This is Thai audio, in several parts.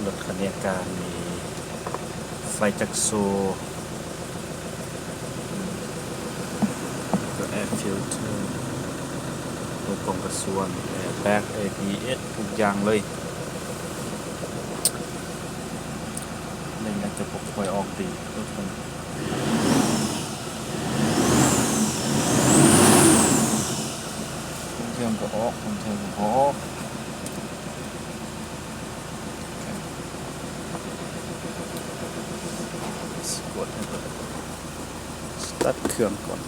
รถคันนี้การมีไฟจักรโซก็แอร์ฟิลเตอร์ตัวกรองกระสวนแอร์แบ็ก ABS ทุกอย่างเลยนี่น่าจะปกคอยออกดีทุกคนเชื่อมก็ออกคนเชื่อมก็ออกกดให้เปิดสตาร์ทเครื่องก่อน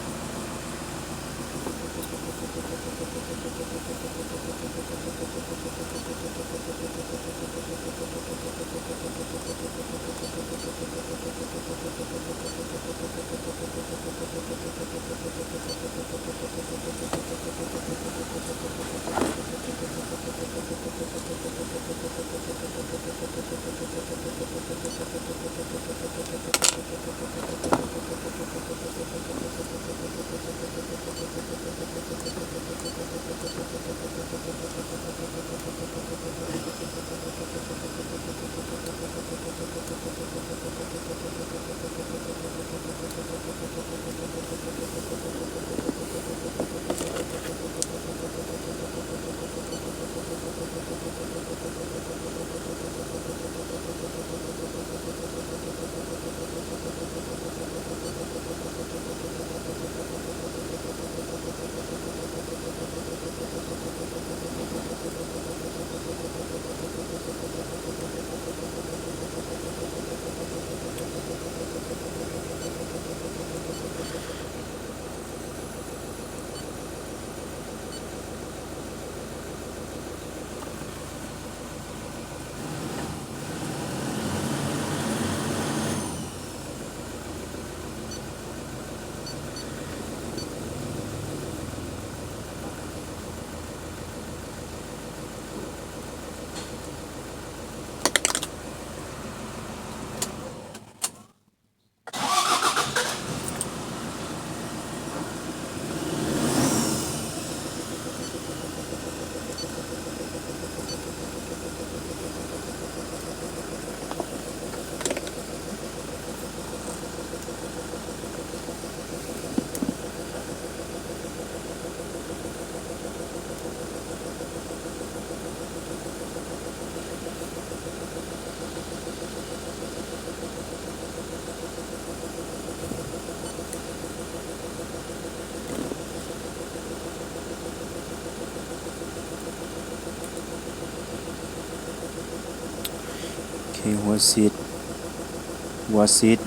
หัวซีด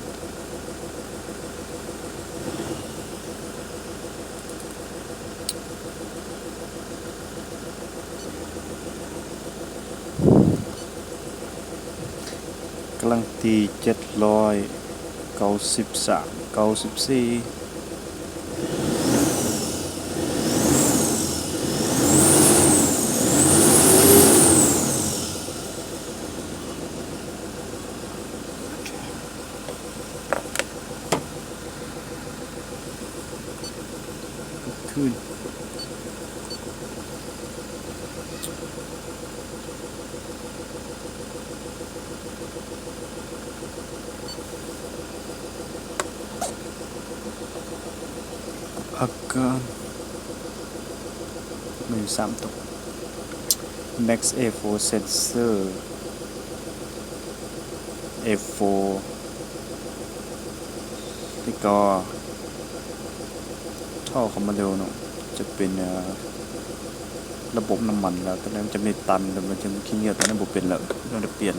กำลังตี793 94ขึ้นอาการมือ3ตก Max A4 Sensor A4 นี่ก็ท่อคอมมาเร็วเนาะจะเป็นระบบน้ำมันแล้วตอนนั้นมันจะไม่ตันแต่มันจะขี้เกียจตอนนั้นบุเป็นแล้วเราจะเปลี่ยน